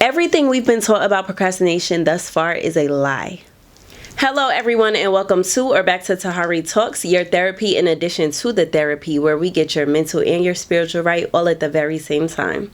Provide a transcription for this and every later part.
Everything we've been taught about procrastination thus far is a lie. Hello everyone and welcome to or back to Tahari Talks, your therapy in addition to the therapy, where we get your mental and your spiritual right all at the very same time.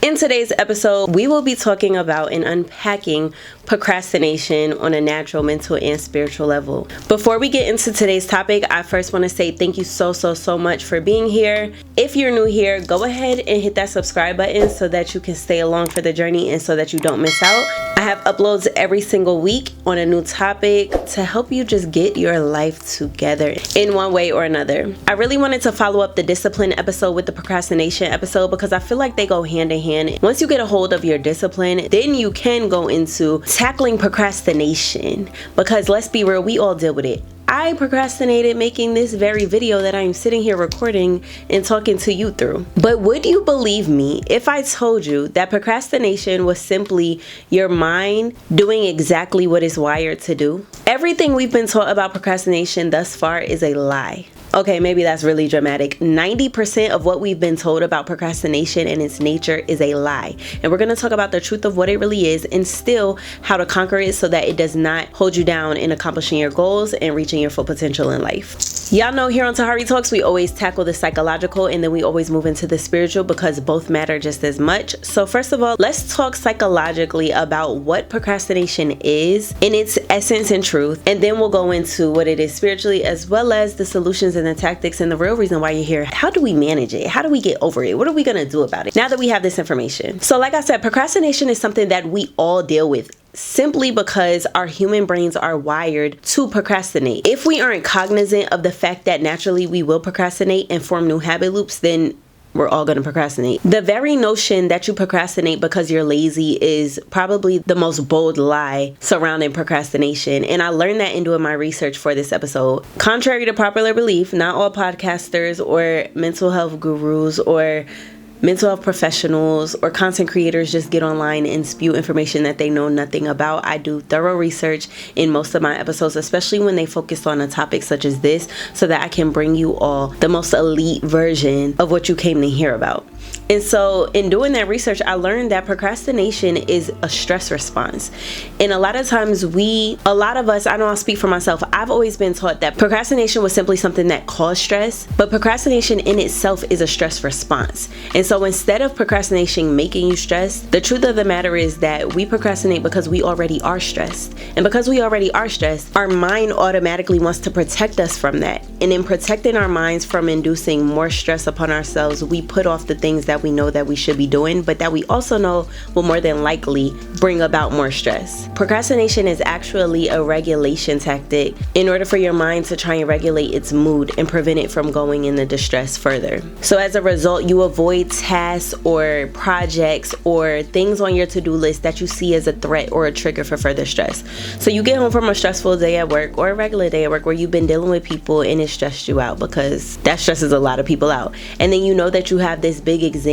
In today's episode, we will be talking about and unpacking procrastination on a natural, mental, and spiritual level. Before we get into today's topic, I first want to say thank you so much for being here. If you're new here, go ahead and hit that subscribe button so that you can stay along for the journey and so that you don't miss out. I have uploads every single week on a new topic to help you just get your life together in one way or another. I really wanted to follow up the discipline episode with the procrastination episode because I feel like they go hand in hand. Once you get a hold of your discipline, then you can go into tackling procrastination, because let's be real, we all deal with it. I procrastinated making this very video that I'm sitting here recording and talking to you through. But would you believe me if I told you that procrastination was simply your mind doing exactly what it's wired to do? Everything we've been taught about procrastination thus far is a lie. Okay, maybe that's really dramatic. 90% of what we've been told about procrastination and its nature is a lie. And we're going to talk about the truth of what it really is and still how to conquer it so that it does not hold you down in accomplishing your goals and reaching your full potential in life. Y'all know here on Tahari Talks, we always tackle the psychological and then we always move into the spiritual because both matter just as much. So first of all, let's talk psychologically about what procrastination is in its essence and truth. And then we'll go into what it is spiritually, as well as the solutions and the tactics and the real reason why you're here. How do we manage it? How do we get over it? What are we going to do about it now that we have this information? So like I said, procrastination is something that we all deal with, simply because our human brains are wired to procrastinate. If we aren't cognizant of the fact that naturally we will procrastinate and form new habit loops, then we're all going to procrastinate. The very notion that you procrastinate because you're lazy is probably the most bold lie surrounding procrastination. And I learned that in doing my research for this episode. Contrary to popular belief, not all podcasters or mental health gurus or mental health professionals or content creators just get online and spew information that they know nothing about. I do thorough research in most of my episodes, especially when they focus on a topic such as this, so that I can bring you all the most elite version of what you came to hear about. And so in doing that research, I learned that procrastination is a stress response. And a lot of times a lot of us, I know I'll speak for myself, I've always been taught that procrastination was simply something that caused stress, but procrastination in itself is a stress response. And so instead of procrastination making you stressed, the truth of the matter is that we procrastinate because we already are stressed. And because we already are stressed, our mind automatically wants to protect us from that. And in protecting our minds from inducing more stress upon ourselves, we put off the things that we know that we should be doing, but that we also know will more than likely bring about more stress. Procrastination is actually a regulation tactic in order for your mind to try and regulate its mood and prevent it from going into distress further. So as a result, you avoid tasks or projects or things on your to-do list that you see as a threat or a trigger for further stress. So you get home from a stressful day at work or a regular day at work where you've been dealing with people and it stressed you out, because that stresses a lot of people out. And then you know that you have this big exam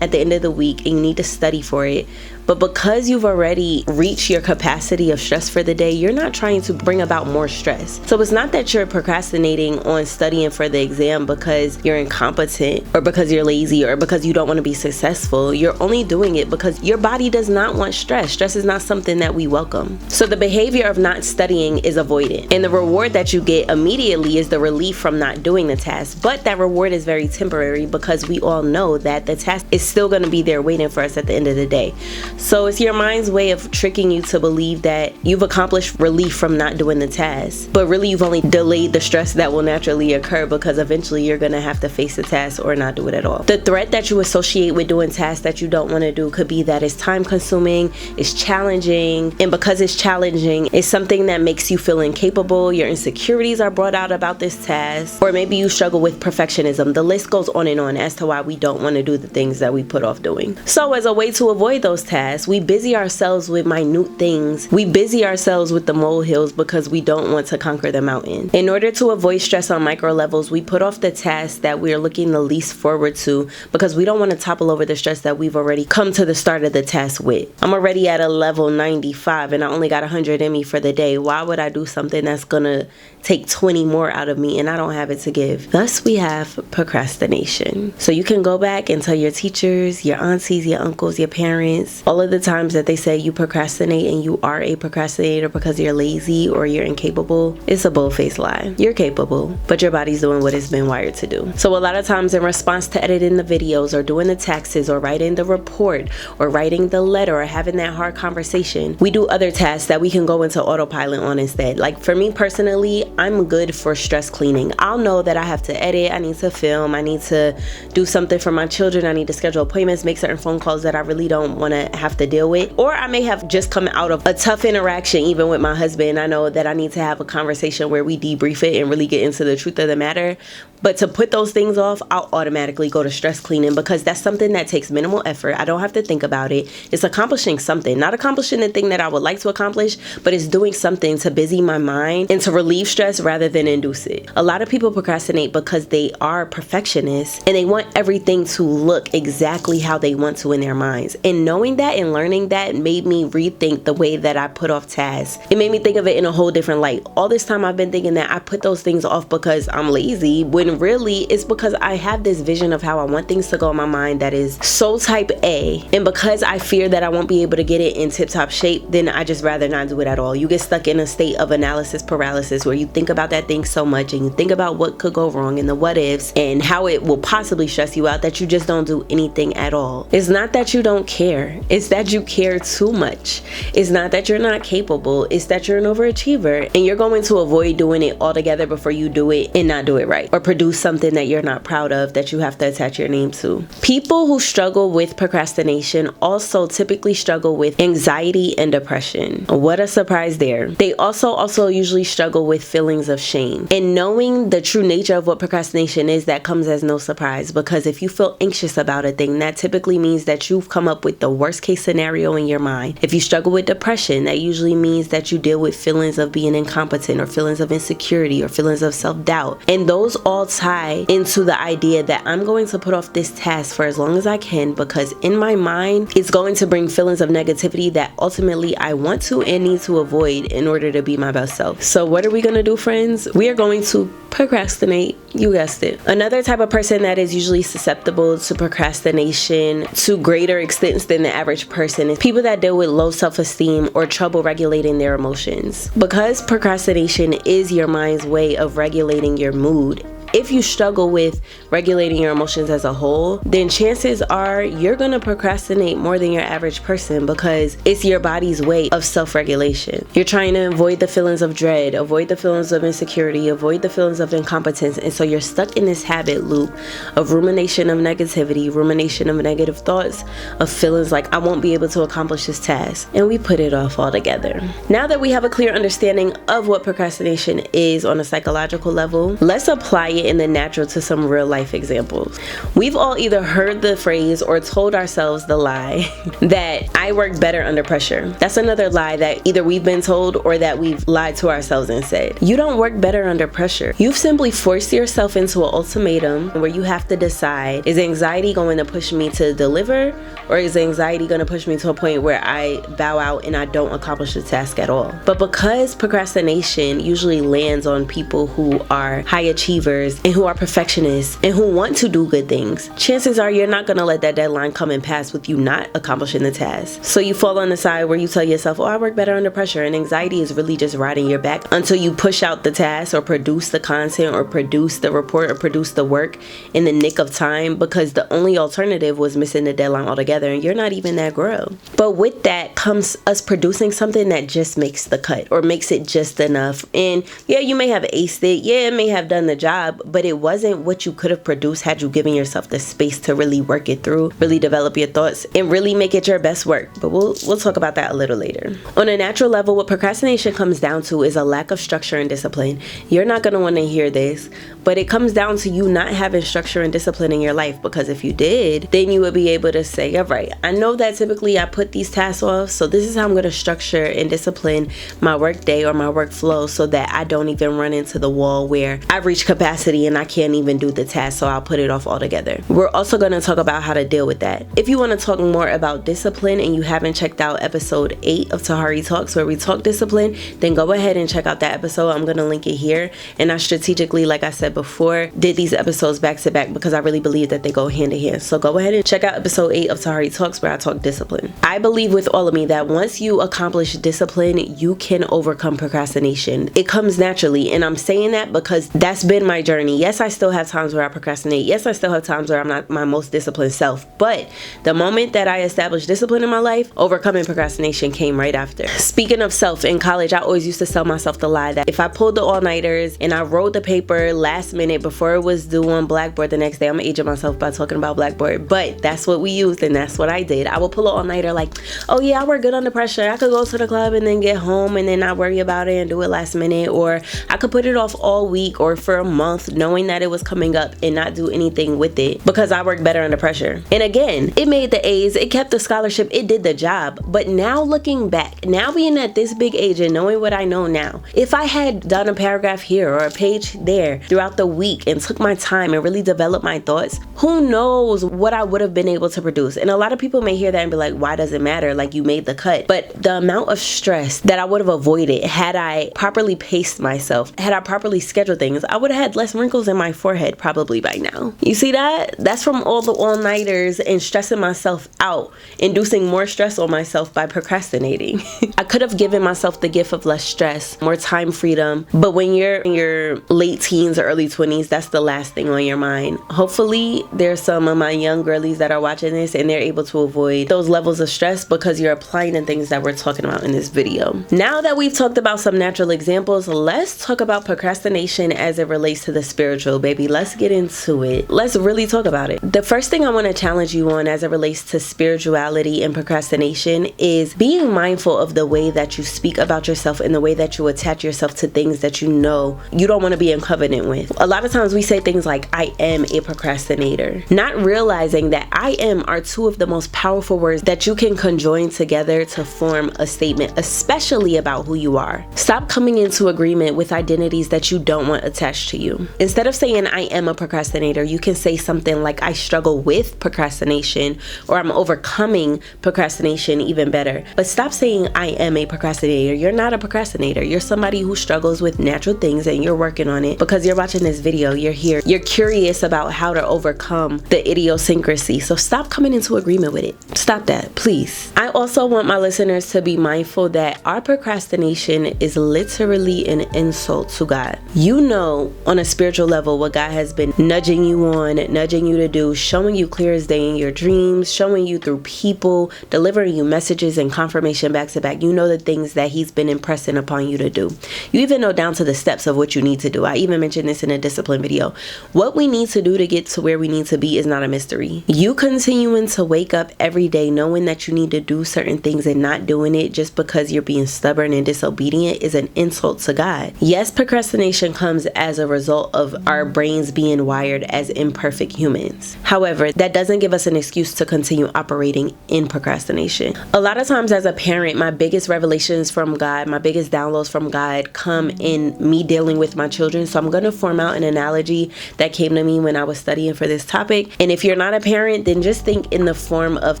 at the end of the week and you need to study for it. But because you've already reached your capacity of stress for the day, you're not trying to bring about more stress. So it's not that you're procrastinating on studying for the exam because you're incompetent or because you're lazy or because you don't want to be successful. You're only doing it because your body does not want stress. Stress is not something that we welcome. So the behavior of not studying is avoidant. And the reward that you get immediately is the relief from not doing the task. But that reward is very temporary because we all know that the task is still going to be there waiting for us at the end of the day. So it's your mind's way of tricking you to believe that you've accomplished relief from not doing the task, but really you've only delayed the stress that will naturally occur because eventually you're going to have to face the task or not do it at all. The threat that you associate with doing tasks that you don't want to do could be that it's time consuming, it's challenging, and because it's challenging, it's something that makes you feel incapable. Your insecurities are brought out about this task, or maybe you struggle with perfectionism. The list goes on and on as to why we don't want to do the things that we put off doing. So as a way to avoid those tasks, we busy ourselves with minute things. We busy ourselves with the molehills because we don't want to conquer the mountain. In order to avoid stress on micro levels, we put off the tasks that we're looking the least forward to because we don't want to topple over the stress that we've already come to the start of the task with. I'm already at a level 95 and I only got 100 in me for the day. Why would I do something that's gonna take 20 more out of me and I don't have it to give? Thus we have procrastination. So you can go back and tell your teachers, your aunties, your uncles, your parents, all all of the times that they say you procrastinate and you are a procrastinator because you're lazy or you're incapable, it's a bull-faced lie. You're capable, but your body's doing what it's been wired to do. So a lot of times in response to editing the videos or doing the taxes or writing the report or writing the letter or having that hard conversation, we do other tasks that we can go into autopilot on instead. Like for me personally, I'm good for stress cleaning. I'll know that I have to edit, I need to film, I need to do something for my children, I need to schedule appointments, make certain phone calls that I really don't want to have to deal with. Or I may have just come out of a tough interaction even with my husband. I know that I need to have a conversation where we debrief it and really get into the truth of the matter. But to put those things off, I'll automatically go to stress cleaning because that's something that takes minimal effort. I don't have to think about it. It's accomplishing something, not accomplishing the thing that I would like to accomplish, but it's doing something to busy my mind and to relieve stress rather than induce it. A lot of people procrastinate because they are perfectionists and they want everything to look exactly how they want to in their minds. And knowing that and learning that made me rethink the way that I put off tasks. It made me think of it in a whole different light. All this time I've been thinking that I put those things off because I'm lazy, when really it's because I have this vision of how I want things to go in my mind that is so type A, and because I fear that I won't be able to get it in tip-top shape, then I just rather not do it at all. You get stuck in a state of analysis paralysis where you think about that thing so much and you think about what could go wrong and the what ifs and how it will possibly stress you out that you just don't do anything at all. It's not that you don't care, it's that you care too much. It's not that you're not capable, it's that you're an overachiever and you're going to avoid doing it altogether before you do it and not do it right, or produce something that you're not proud of that you have to attach your name to. People who struggle with procrastination also typically struggle with anxiety and depression. What a surprise there. They also usually struggle with feelings of shame. And knowing the true nature of what procrastination is, that comes as no surprise, because if you feel anxious about a thing, that typically means that you've come up with the worst case scenario in your mind. If you struggle with depression, that usually means that you deal with feelings of being incompetent or feelings of insecurity or feelings of self-doubt. And those all tie into the idea that I'm going to put off this task for as long as I can because in my mind it's going to bring feelings of negativity that ultimately I want to and need to avoid in order to be my best self. So what are we going to do, friends? We are going to procrastinate. You guessed it. Another type of person that is usually susceptible to procrastination to greater extents than the average person is people that deal with low self-esteem or trouble regulating their emotions. Because procrastination is your mind's way of regulating your mood, if you struggle with regulating your emotions as a whole, then chances are you're gonna procrastinate more than your average person because it's your body's way of self-regulation. You're trying to avoid the feelings of dread, avoid the feelings of insecurity, avoid the feelings of incompetence, and so you're stuck in this habit loop of rumination of negativity, rumination of negative thoughts, of feelings like I won't be able to accomplish this task, and we put it off altogether. Now that we have a clear understanding of what procrastination is on a psychological level, let's apply it in the natural to some real life examples. We've all either heard the phrase or told ourselves the lie that I work better under pressure. That's another lie that either we've been told or that we've lied to ourselves and said. You don't work better under pressure. You've simply forced yourself into an ultimatum where you have to decide, is anxiety going to push me to deliver, or is anxiety going to push me to a point where I bow out and I don't accomplish the task at all? But because procrastination usually lands on people who are high achievers and who are perfectionists and who want to do good things, chances are you're not going to let that deadline come and pass with you not accomplishing the task. So you fall on the side where you tell yourself, oh, I work better under pressure, and anxiety is really just riding your back until you push out the task or produce the content or produce the report or produce the work in the nick of time, because the only alternative was missing the deadline altogether and you're not even that grow. But with that comes us producing something that just makes the cut or makes it just enough. And yeah, you may have aced it, yeah, it may have done the job, but it wasn't what you could have produced had you given yourself the space to really work it through, really develop your thoughts, and really make it your best work. But we'll talk about that a little later. On a natural level, what procrastination comes down to is a lack of structure and discipline. You're not going to want to hear this, but it comes down to you not having structure and discipline in your life, because if you did, then you would be able to say, all right, I know that typically I put these tasks off, so this is how I'm going to structure and discipline my work day or my workflow so that I don't even run into the wall where I reach capacity intensity and I can't even do the task, so I'll put it off altogether. We're also going to talk about how to deal with that. If you want to talk more about discipline and you haven't checked out episode 8 of Tahari Talks where we talk discipline, then go ahead and check out that episode. I'm going to link it here. And I strategically, like I said before, did these episodes back to back because I really believe that they go hand in hand. So go ahead and check out episode 8 of Tahari Talks where I talk discipline. I believe with all of me that once you accomplish discipline, you can overcome procrastination. It comes naturally, and I'm saying that because that's been my journey. Yes, I still have times where I procrastinate. Yes, I still have times where I'm not my most disciplined self, but the moment that I established discipline in my life, overcoming procrastination came right after. Speaking of self, in college, I always used to tell myself the lie that if I pulled the all-nighters and I wrote the paper last minute before it was due on Blackboard the next day, I'm aging myself by talking about Blackboard, but that's what we used and that's what I did. I would pull an all-nighter like, oh yeah, I work good under pressure. I could go to the club and then get home and then not worry about it and do it last minute, or I could put it off all week or for a month knowing that it was coming up and not do anything with it because I work better under pressure. And again, it made the A's, it kept the scholarship, it did the job. But now looking back, now being at this big age and knowing what I know now, if I had done a paragraph here or a page there throughout the week and took my time and really developed my thoughts, who knows what I would have been able to produce. And a lot of people may hear that and be like, why does it matter? Like, you made the cut. But the amount of stress that I would have avoided had I properly paced myself, had I properly scheduled things, I would have had less wrinkles in my forehead probably by now. You see that? That's from all the all-nighters and stressing myself out, inducing more stress on myself by procrastinating. I could have given myself the gift of less stress, more time freedom, but when you're in your late teens or early 20s, that's the last thing on your mind. Hopefully there's some of my young girlies that are watching this and they're able to avoid those levels of stress because you're applying the things that we're talking about in this video. Now that we've talked about some natural examples, let's talk about procrastination as it relates to the spiritual, baby. Let's get into it. Let's really talk about it. The first thing I want to challenge you on as it relates to spirituality and procrastination is being mindful of the way that you speak about yourself and the way that you attach yourself to things that you know you don't want to be in covenant with. A lot of times we say things like, I am a procrastinator, not realizing that I am are two of the most powerful words that you can conjoin together to form a statement, especially about who you are. Stop coming into agreement with identities that you don't want attached to you. Instead of saying I am a procrastinator, you can say something like I struggle with procrastination, or I'm overcoming procrastination, even better. But stop saying I am a procrastinator. You're not a procrastinator. You're somebody who struggles with natural things and you're working on it because you're watching this video. You're here. You're curious about how to overcome the idiosyncrasy. So stop coming into agreement with it. Stop that, please. I also want my listeners to be mindful that our procrastination is literally an insult to God. You know, on a spiritual level, what God has been nudging you on, nudging you to do, showing you clear as day in your dreams, showing you through people, delivering you messages and confirmation back to back. You know the things that He's been impressing upon you to do. You even know down to the steps of what you need to do. I even mentioned this in a discipline video. What we need to do to get to where we need to be is not a mystery. You continuing to wake up every day knowing that you need to do certain things and not doing it just because you're being stubborn and disobedient is an insult to God. Yes, procrastination comes as a result of our brains being wired as imperfect humans. However, that doesn't give us an excuse to continue operating in procrastination. A lot of times as a parent, my biggest revelations from God, my biggest downloads from God come in me dealing with my children. So I'm going to form out an analogy that came to me when I was studying for this topic. And if you're not a parent, then just think in the form of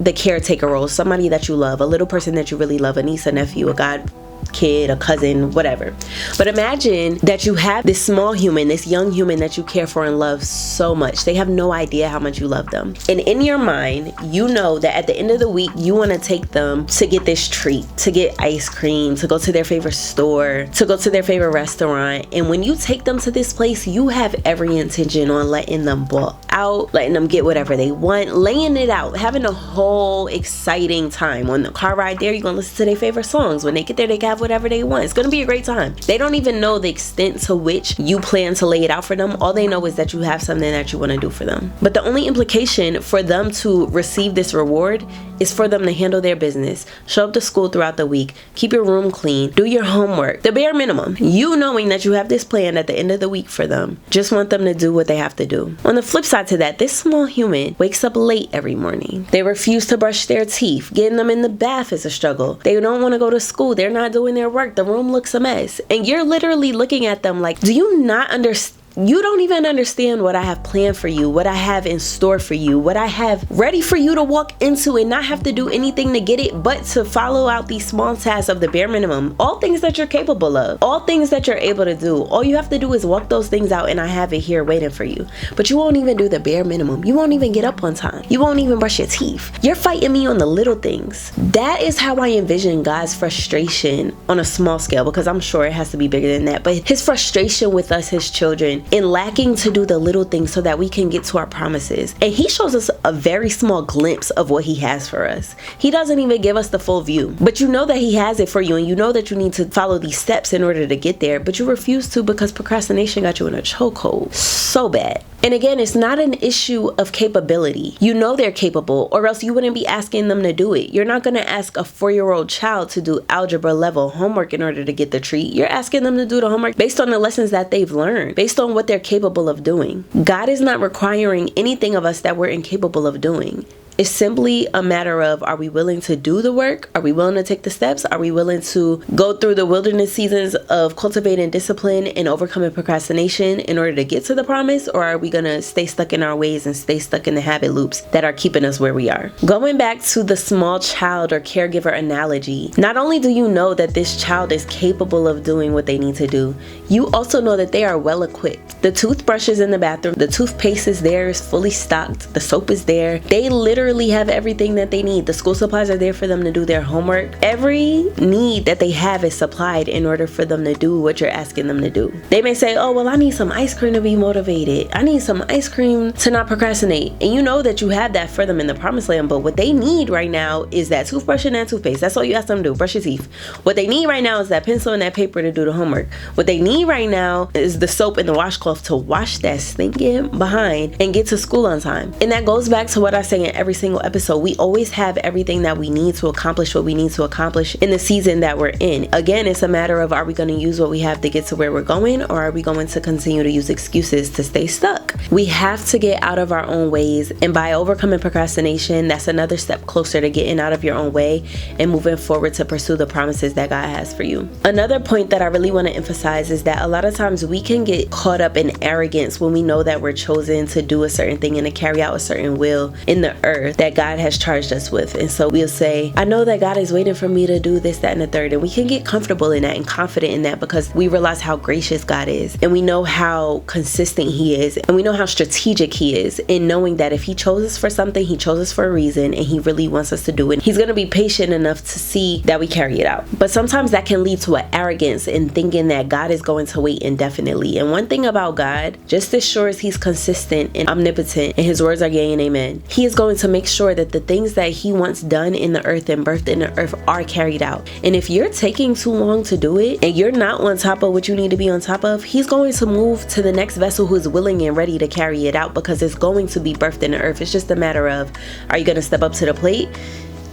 the caretaker role, somebody that you love, a little person that you really love, a niece, a nephew, a god kid, a cousin, whatever. But imagine that you have this small human, this young human that you care for and love so much. They have no idea how much you love them. And in your mind, you know that at the end of the week, you want to take them to get this treat, to get ice cream, to go to their favorite store, to go to their favorite restaurant. And when you take them to this place, you have every intention on letting them ball out, letting them get whatever they want, laying it out, having a whole exciting time. On the car ride there, you're going to listen to their favorite songs. When they get there, they can have whatever they want. It's going to be a great time. They don't even know the extent to which you plan to lay it out for them. All they know is that you have something that you want to do for them. But the only implication for them to receive this reward is for them to handle their business, show up to school throughout the week, keep your room clean, do your homework, the bare minimum. You knowing that you have this plan at the end of the week for them, just want them to do what they have to do. On the flip side to that, this small human wakes up late every morning. They refuse to brush their teeth. Getting them in the bath is a struggle. They don't want to go to school. They're not doing their work. The room looks a mess. And you're literally looking at them like, do you not understand? You don't even understand what I have planned for you, what I have in store for you, what I have ready for you to walk into and not have to do anything to get it, but to follow out these small tasks of the bare minimum. All things that you're capable of, all things that you're able to do. All you have to do is walk those things out and I have it here waiting for you. But you won't even do the bare minimum. You won't even get up on time. You won't even brush your teeth. You're fighting me on the little things. That is how I envision God's frustration on a small scale, because I'm sure it has to be bigger than that. But his frustration with us, his children, in lacking to do the little things so that we can get to our promises. And he shows us a very small glimpse of what he has for us. He doesn't even give us the full view, but you know that he has it for you, and you know that you need to follow these steps in order to get there, but you refuse to because procrastination got you in a chokehold so bad. And again, it's not an issue of capability. You know they're capable, or else you wouldn't be asking them to do it. You're not going to ask a 4-year-old child to do algebra level homework in order to get the treat. You're asking them to do the homework based on the lessons that they've learned, based on what they're capable of doing. God is not requiring anything of us that we're incapable of doing. It's simply a matter of, are we willing to do the work? Are we willing to take the steps? Are we willing to go through the wilderness seasons of cultivating discipline and overcoming procrastination in order to get to the promise? Or are we going to stay stuck in our ways and stay stuck in the habit loops that are keeping us where we are? Going back to the small child or caregiver analogy, not only do you know that this child is capable of doing what they need to do, you also know that they are well equipped. The toothbrush is in the bathroom, the toothpaste is there, is fully stocked, the soap is there. They literally have everything that they need. The school supplies are there for them to do their homework. Every need that they have is supplied in order for them to do what you're asking them to do. They may say, oh, well, I need some ice cream to be motivated. I need some ice cream to not procrastinate. And you know that you have that for them in the promised land, but what they need right now is that toothbrush and that toothpaste. That's all you ask them to do, brush your teeth. What they need right now is that pencil and that paper to do the homework. What they need right now is the soap and the washcloth to wash that stinking behind and get to school on time. And that goes back to what I say in every single episode. We always have everything that we need to accomplish what we need to accomplish in the season that we're in. Again, it's a matter of, are we going to use what we have to get to where we're going, or are we going to continue to use excuses to stay stuck? We have to get out of our own ways, and by overcoming procrastination, that's another step closer to getting out of your own way and moving forward to pursue the promises that God has for you. Another point that I really want to emphasize is that a lot of times we can get caught up in arrogance when we know that we're chosen to do a certain thing and to carry out a certain will in the earth that God has charged us with. And so we'll say, I know that God is waiting for me to do this, that, and the third. And we can get comfortable in that and confident in that because we realize how gracious God is, and we know how consistent he is, and we know how strategic he is in knowing that if he chose us for something, he chose us for a reason, and he really wants us to do it. He's going to be patient enough to see that we carry it out. But sometimes that can lead to an arrogance in thinking that God is going to wait indefinitely. And one thing about God, just as sure as he's consistent and omnipotent and his words are yea and amen, he is going to make sure that the things that he wants done in the earth and birthed in the earth are carried out. And if you're taking too long to do it and you're not on top of what you need to be on top of, he's going to move to the next vessel who is willing and ready to carry it out, because it's going to be birthed in the earth. It's just a matter of, are you going to step up to the plate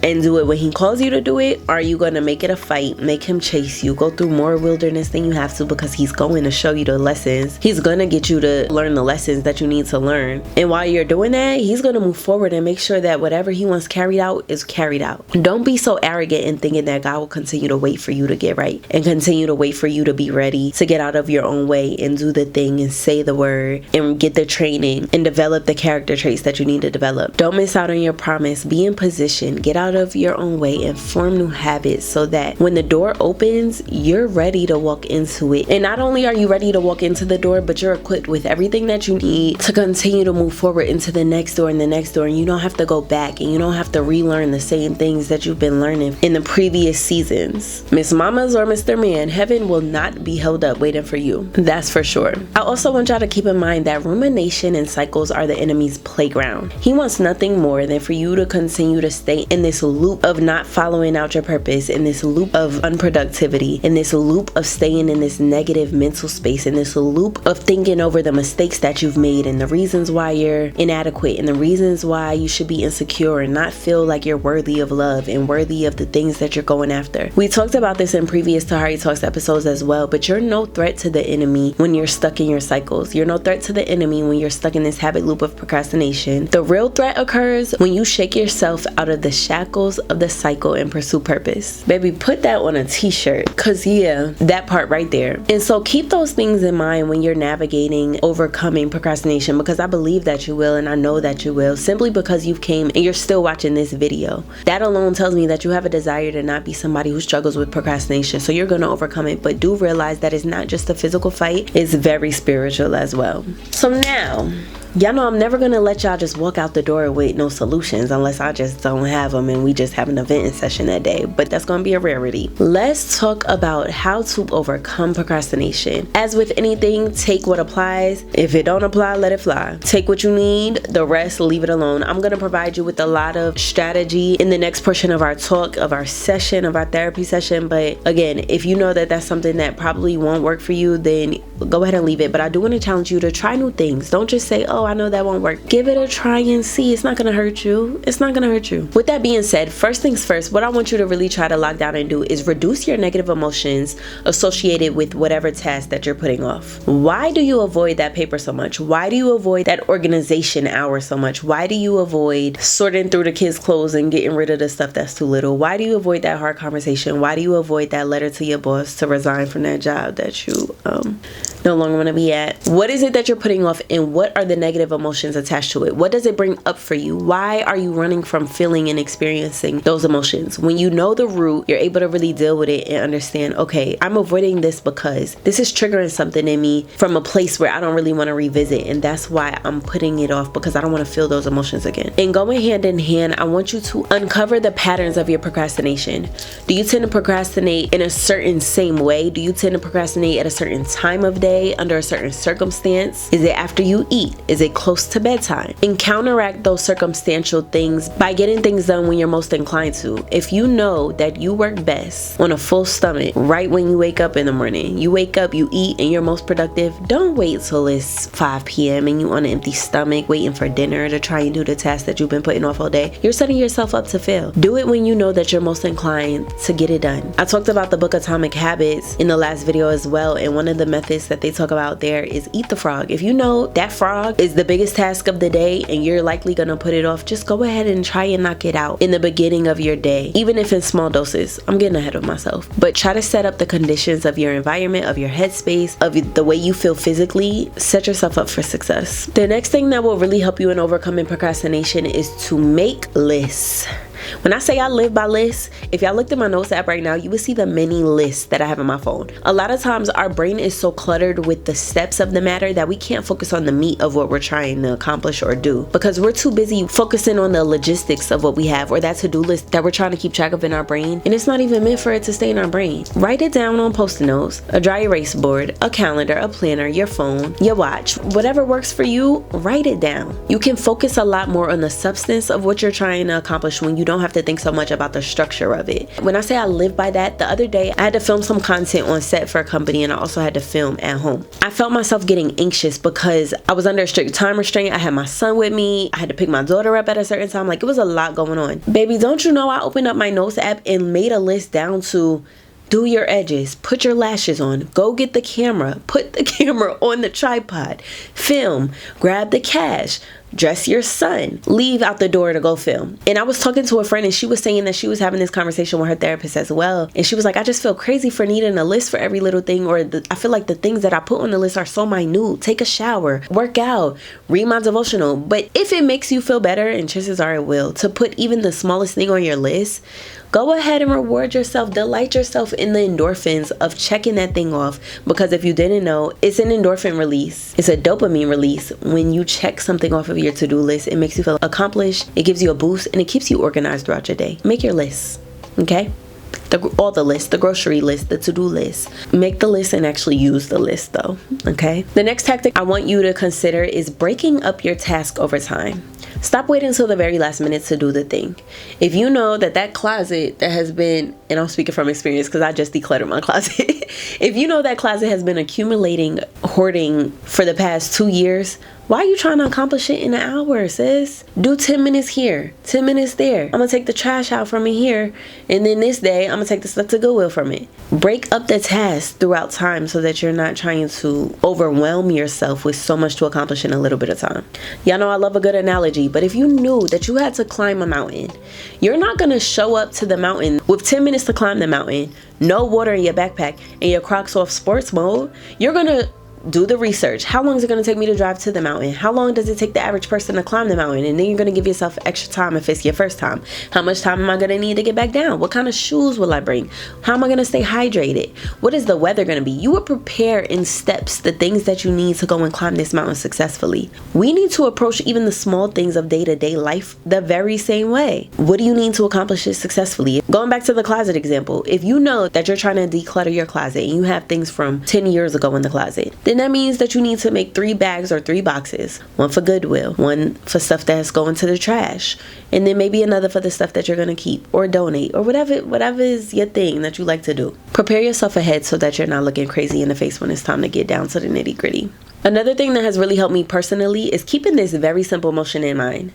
and do it when he calls you to do it? Or are you going to make it a fight, make him chase you, go through more wilderness than you have to, because he's going to show you the lessons. He's going to get you to learn the lessons that you need to learn. And while you're doing that, he's going to move forward and make sure that whatever he wants carried out is carried out. Don't be so arrogant in thinking that God will continue to wait for you to get right and continue to wait for you to be ready to get out of your own way and do the thing and say the word and get the training and develop the character traits that you need to develop. Don't miss out on your promise. Be in position. Get out of your own way and form new habits so that when the door opens, you're ready to walk into it. And not only are you ready to walk into the door, but you're equipped with everything that you need to continue to move forward into the next door and the next door. And you don't have to go back, and you don't have to relearn the same things that you've been learning in the previous seasons. Miss Mamas or Mr. Man, heaven will not be held up waiting for you. That's for sure. I also want y'all to keep in mind that rumination and cycles are the enemy's playground. He wants nothing more than for you to continue to stay in this loop of not following out your purpose, in this loop of unproductivity, in this loop of staying in this negative mental space, in this loop of thinking over the mistakes that you've made and the reasons why you're inadequate and the reasons why you should be insecure and not feel like you're worthy of love and worthy of the things that you're going after. We talked about this in previous Tahari Talks episodes as well, but you're no threat to the enemy when you're stuck in your cycles. You're no threat to the enemy when you're stuck in this habit loop of procrastination. The real threat occurs when you shake yourself out of the shackles shackles of the cycle and pursue purpose. Baby, put that on a t-shirt, because yeah, that part right there. And so keep those things in mind when you're navigating overcoming procrastination, because I believe that you will, and I know that you will, simply because you've came and you're still watching this video. That alone tells me that you have a desire to not be somebody who struggles with procrastination. So you're going to overcome it, but do realize that it's not just a physical fight, it's very spiritual as well. So now, y'all know I'm never gonna let y'all just walk out the door with no solutions unless I just don't have them and we just have an event session that day, but that's gonna be a rarity. Let's talk about how to overcome procrastination. As with anything, take what applies. If it don't apply, let it fly. Take what you need, the rest, leave it alone. I'm gonna provide you with a lot of strategy in the next portion of our talk, of our session, of our therapy session, but again, if you know that that's something that probably won't work for you, then go ahead and leave it. But I do want to challenge you to try new things. Don't just say, oh, I know that won't work. Give it a try and see. It's not gonna hurt you. It's not gonna hurt you. With that being said, first things first, what I want you to really try to lock down and do is reduce your negative emotions associated with whatever task that you're putting off. Why do you avoid that paper so much? Why do you avoid that organization hour so much? Why do you avoid sorting through the kids' clothes and getting rid of the stuff that's too little? Why do you avoid that hard conversation? Why do you avoid that letter to your boss to resign from that job that you no longer want to be at? What is it that you're putting off, and what are the negative emotions attached to it? What does it bring up for you? Why are you running from feeling and experiencing those emotions? When you know the root, you're able to really deal with it and understand, okay, I'm avoiding this because this is triggering something in me from a place where I don't really want to revisit, and that's why I'm putting it off, because I don't want to feel those emotions again. And going hand in hand, I want you to uncover the patterns of your procrastination. Do you tend to procrastinate in a certain same way? Do you tend to procrastinate at a certain time of day, under a certain circumstance? Is it after you eat? Is it close to bedtime? And counteract those circumstantial things by getting things done when you're most inclined to. If you know that you work best on a full stomach right when you wake up in the morning, you wake up, you eat, and you're most productive, don't wait till it's 5 p.m. and you on an empty stomach waiting for dinner to try and do the task that you've been putting off all day. You're setting yourself up to fail. Do it when you know that you're most inclined to get it done. I talked about the book Atomic Habits in the last video as well, and one of the methods that they talk about there is eat the frog. If you know that frog is the biggest task of the day and you're likely gonna put it off, just go ahead and try and knock it out in the beginning of your day, even if in small doses. I'm getting ahead of myself, but try to set up the conditions of your environment, of your headspace, of the way you feel physically. Set yourself up for success. The next thing that will really help you in overcoming procrastination is to make lists. When I say I live by lists, if y'all looked at my notes app right now, you would see the many lists that I have on my phone. A lot of times our brain is so cluttered with the steps of the matter that we can't focus on the meat of what we're trying to accomplish or do, because we're too busy focusing on the logistics of what we have, or that to-do list that we're trying to keep track of in our brain, and it's not even meant for it to stay in our brain. Write it down on post-it notes, a dry erase board, a calendar, a planner, your phone, your watch, whatever works for you. Write it down. You can focus a lot more on the substance of what you're trying to accomplish when you don't have to think so much about the structure of it. When I say I live by that, the other day I had to film some content on set for a company, and I also had to film at home. I felt myself getting anxious because I was under a strict time restraint. I had my son with me. I had to pick my daughter up at a certain time. Like, it was a lot going on. Baby, don't you know I opened up my notes app and made a list down to do your edges, put your lashes on, go get the camera, put the camera on the tripod, film, grab the cash, dress your son, leave out the door to go film. And I was talking to a friend, and she was saying that she was having this conversation with her therapist as well. And she was like, I just feel crazy for needing a list for every little thing, or I feel like the things that I put on the list are so minute. Take a shower, work out, read my devotional. But if it makes you feel better, and chances are it will, to put even the smallest thing on your list, go ahead and reward yourself. Delight yourself in the endorphins of checking that thing off. Because if you didn't know, it's an endorphin release. It's a dopamine release. When you check something off of your to-do list, it makes you feel accomplished. It gives you a boost, and it keeps you organized throughout your day. Make your lists, okay? All the lists, the grocery list, the to-do list. Make the list and actually use the list though, okay? The next tactic I want you to consider is breaking up your task over time. Stop waiting until the very last minute to do the thing. If you know that closet that has been, and I'm speaking from experience because I just decluttered my closet. If you know that closet has been accumulating, hoarding for the past 2 years, why are you trying to accomplish it in an hour, sis? Do 10 minutes here, 10 minutes there. I'm gonna take the trash out from in here, and then this day I'm I'm gonna take the stuff to Goodwill from it. Break up the tasks throughout time so that you're not trying to overwhelm yourself with so much to accomplish in a little bit of time. Y'all know I love a good analogy, but if you knew that you had to climb a mountain, you're not gonna show up to the mountain with 10 minutes to climb the mountain, no water in your backpack, and your Crocs off sports mode. You're gonna do the research. How long is it going to take me to drive to the mountain? How long does it take the average person to climb the mountain? And then you're going to give yourself extra time if it's your first time. How much time am I going to need to get back down? What kind of shoes will I bring? How am I going to stay hydrated? What is the weather going to be? You would prepare in steps the things that you need to go and climb this mountain successfully. We need to approach even the small things of day-to-day life the very same way. What do you need to accomplish it successfully? Going back to the closet example, if you know that you're trying to declutter your closet and you have things from 10 years ago in the closet, then that means that you need to make 3 bags or 3 boxes. One for Goodwill, one for stuff that's going to the trash, and then maybe another for the stuff that you're going to keep or donate or whatever is your thing that you like to do. Prepare yourself ahead so that you're not looking crazy in the face when it's time to get down to the nitty-gritty. Another thing that has really helped me personally is keeping this very simple motion in mind.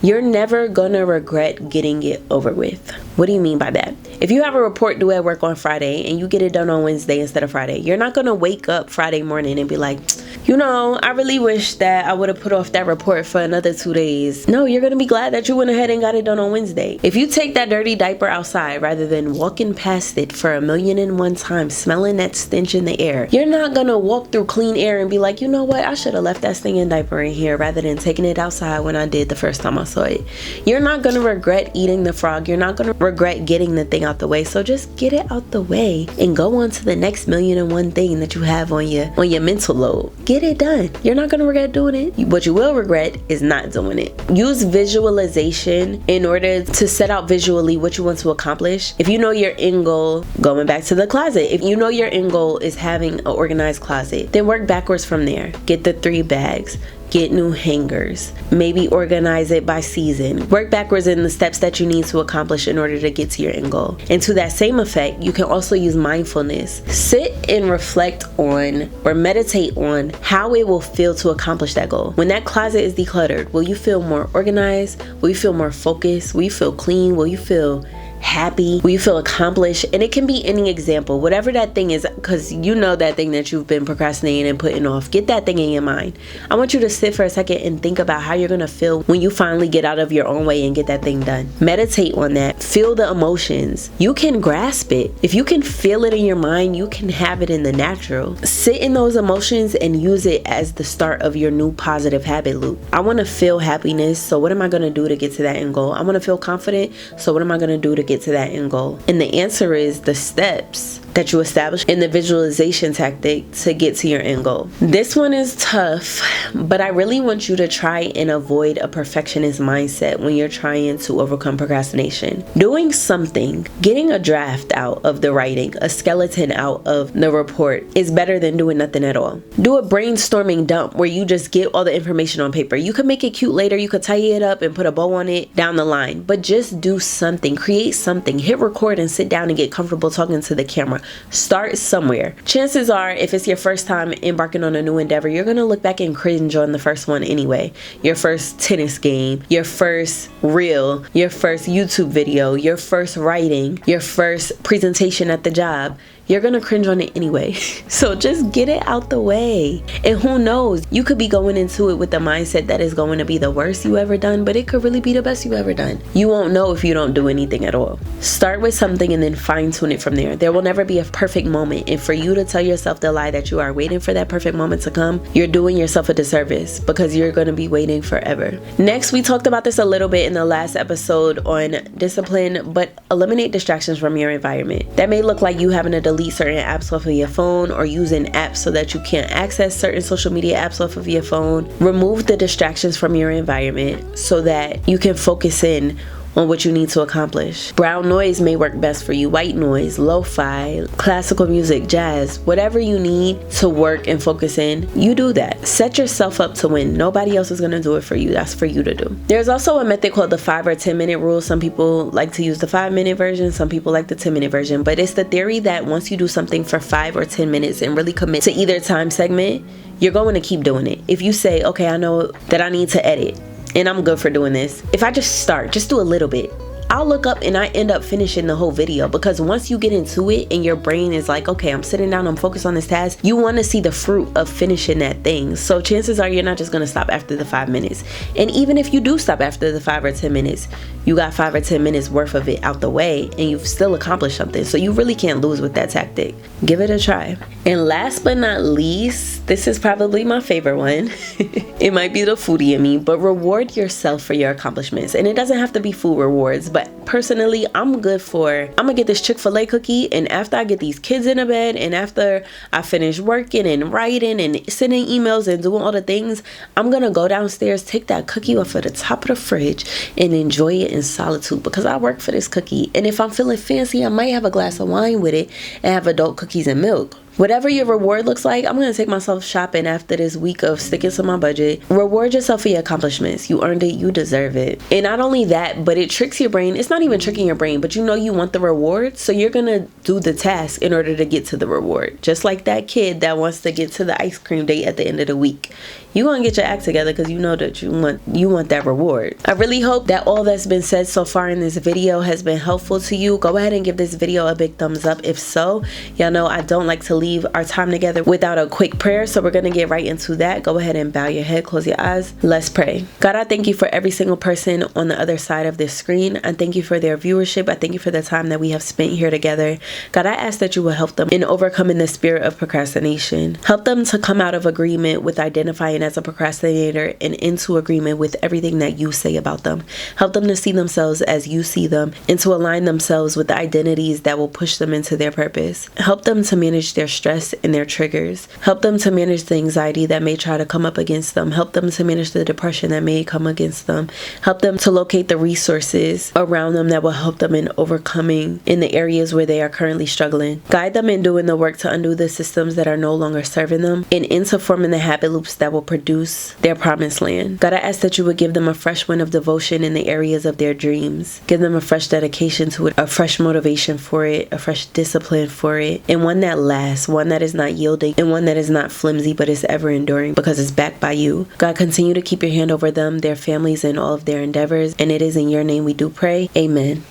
You're never gonna regret getting it over with. What do you mean by that? If you have a report due at work on Friday and you get it done on Wednesday instead of Friday, you're not gonna wake up Friday morning and be like, you know, I really wish that I would have put off that report for another 2 days. No, you're gonna be glad that you went ahead and got it done on Wednesday. If you take that dirty diaper outside rather than walking past it for 1,000,001 times, smelling that stench in the air, you're not gonna walk through clean air and be like, you know what, I should have left that stinging diaper in here rather than taking it outside when I did the first time I saw it. You're not gonna regret eating the frog. You're not gonna regret getting the thing out the way. So just get it out the way and go on to the next 1,000,001 thing that you have on your mental load. Get it done. You're not gonna regret doing it. What you will regret is not doing it. Use visualization in order to set out visually what you want to accomplish. If you know your end goal, going back to the closet, if you know your end goal is having an organized closet, then work backwards from there. Get the 3 bags. Get new hangers. Maybe organize it by season. Work backwards in the steps that you need to accomplish in order to get to your end goal. And to that same effect, you can also use mindfulness. Sit and reflect on or meditate on how it will feel to accomplish that goal. When that closet is decluttered, will you feel more organized? Will you feel more focused? Will you feel clean? Will you feel happy? Will you feel accomplished? And it can be any example, whatever that thing is, because you know that thing that you've been procrastinating and putting off. Get that thing in your mind. I want you to sit for a second and think about how you're gonna feel when you finally get out of your own way and get that thing done. Meditate on that. Feel the emotions. You can grasp it. If you can feel it in your mind, you can have it in the natural. Sit in those emotions and use it as the start of your new positive habit loop. I want to feel happiness, so what am I gonna do to get to that end goal? I want to feel confident, so what am I gonna do to get to that end goal? And the answer is the steps that you establish in the visualization tactic to get to your end goal. This one is tough, but I really want you to try and avoid a perfectionist mindset when you're trying to overcome procrastination. Doing something, getting a draft out of the writing, a skeleton out of the report is better than doing nothing at all. Do a brainstorming dump where you just get all the information on paper. You can make it cute later, you could tidy it up and put a bow on it down the line, but just do something, create something, hit record and sit down and get comfortable talking to the camera. Start somewhere. Chances are, if it's your first time embarking on a new endeavor, you're gonna look back and cringe on the first one anyway. Your first tennis game, your first reel, your first YouTube video, your first writing, your first presentation at the job. You're gonna cringe on it anyway. So just get it out the way. And who knows, you could be going into it with the mindset that is going to be the worst you ever done, but it could really be the best you ever done. You won't know if you don't do anything at all. Start with something and then fine tune it from there. There will never be a perfect moment, and for you to tell yourself the lie that you are waiting for that perfect moment to come, you're doing yourself a disservice because you're gonna be waiting forever. Next, we talked about this a little bit in the last episode on discipline, but eliminate distractions from your environment. That may look like you having to delete certain apps off of your phone or using apps so that you can't access certain social media apps off of your phone. Remove the distractions from your environment so that you can focus in on what you need to accomplish. Brown noise may work best for you. White noise, lo-fi, classical music, jazz, whatever you need to work and focus in, you do that. Set yourself up to win. Nobody else is gonna do it for you. That's for you to do. There's also a method called the 5 or 10 minute rule. Some people like to use the 5-minute version. Some people like the 10-minute version. But it's the theory that once you do something for 5 or 10 minutes and really commit to either time segment, you're going to keep doing it. If you say, okay, I know that I need to edit, and I'm good for doing this. If I just start, just do a little bit. I'll look up and I end up finishing the whole video, because once you get into it and your brain is like, okay, I'm sitting down, I'm focused on this task, you want to see the fruit of finishing that thing. So chances are you're not just going to stop after the 5 minutes. And even if you do stop after the 5 or 10 minutes, you got 5 or 10 minutes worth of it out the way and you've still accomplished something. So you really can't lose with that tactic. Give it a try. And last but not least, this is probably my favorite one. It might be the foodie in me, but reward yourself for your accomplishments. And it doesn't have to be food rewards, but personally, I'm gonna get this Chick-fil-A cookie, and after I get these kids in the bed, and after I finish working and writing and sending emails and doing all the things, I'm gonna go downstairs, take that cookie off of the top of the fridge and enjoy it in solitude, because I work for this cookie. And if I'm feeling fancy, I might have a glass of wine with it and have adult cookies and milk. Whatever your reward looks like, I'm going to take myself shopping after this week of sticking to my budget. Reward yourself for your accomplishments. You earned it. You deserve it. And not only that, but it tricks your brain. It's not even tricking your brain, but you know you want the reward. So you're going to do the task in order to get to the reward. Just like that kid that wants to get to the ice cream date at the end of the week. You're going to get your act together because you know that you want that reward. I really hope that all that's been said so far in this video has been helpful to you. Go ahead and give this video a big thumbs up if so. Y'all know I don't like to leave our time together without a quick prayer, so we're going to get right into that. Go ahead and bow your head, close your eyes. Let's pray. God, I thank you for every single person on the other side of this screen. I thank you for their viewership. I thank you for the time that we have spent here together. God, I ask that you will help them in overcoming the spirit of procrastination. Help them to come out of agreement with identifying as a procrastinator and into agreement with everything that you say about them. Help them to see themselves as you see them and to align themselves with the identities that will push them into their purpose. Help them to manage their stress and their triggers. Help them to manage the anxiety that may try to come up against them. Help them to manage the depression that may come against them. Help them to locate the resources around them that will help them in overcoming in the areas where they are currently struggling. Guide them in doing the work to undo the systems that are no longer serving them and into forming the habit loops that will produce their promised land. God, I ask that you would give them a fresh wind of devotion in the areas of their dreams. Give them a fresh dedication to it, a fresh motivation for it, a fresh discipline for it, and one that lasts, one that is not yielding, and one that is not flimsy but is ever enduring because it's backed by you. God, continue to keep your hand over them, their families, and all of their endeavors. And it is in your name we do pray. Amen.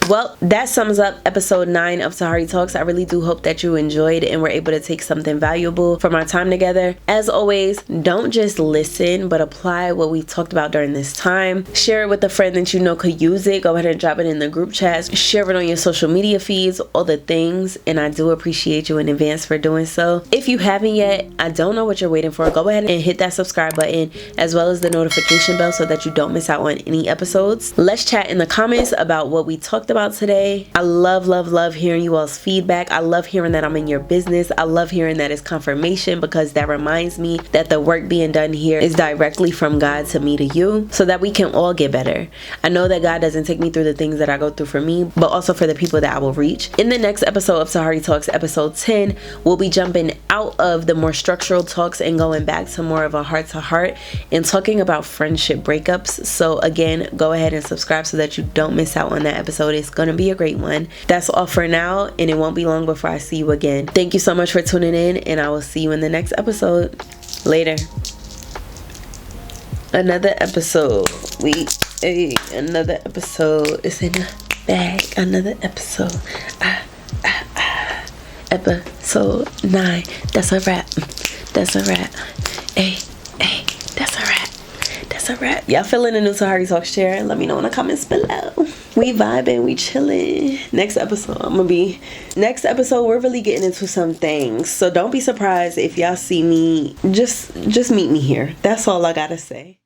Well, that sums up episode 9 of Tahari Talks. I really do hope that you enjoyed and were able to take something valuable from our time together. As always, don't just listen, but apply what we talked about during this time. Share it with a friend that you know could use it. Go ahead and drop it in the group chats. Share it on your social media feeds, all the things. And I do appreciate you in advance for doing so. If you haven't yet, I don't know what you're waiting for. Go ahead and hit that subscribe button as well as the notification bell so that you don't miss out on any episodes. Let's chat in the comments about what we talked about today. I love hearing you all's feedback. I love hearing that I'm in your business. I love hearing that it's confirmation, because that reminds me that the work being done here is directly from God to me to you, so that we can all get better. I know that God doesn't take me through the things that I go through for me, but also for the people that I will reach. In the next episode of Tahari Talks, episode 10, we'll be jumping out of the more structural talks and going back to more of a heart-to-heart and talking about friendship breakups. So again, go ahead and subscribe so that you don't miss out on that episode. It's gonna be a great one. That's all for now, and it won't be long before I see you again. Thank you so much for tuning in, and I will see you in the next episode. Later. Another episode. Another episode is in the bag. Another episode. Episode 9. That's a wrap. That's a wrap. Hey, that's a wrap. That's a wrap. Y'all feeling the new Tahari Talks chair? Let me know in the comments below. We vibing, we chilling. Next episode, we're really getting into some things. So don't be surprised if y'all see me. Just meet me here. That's all I gotta say.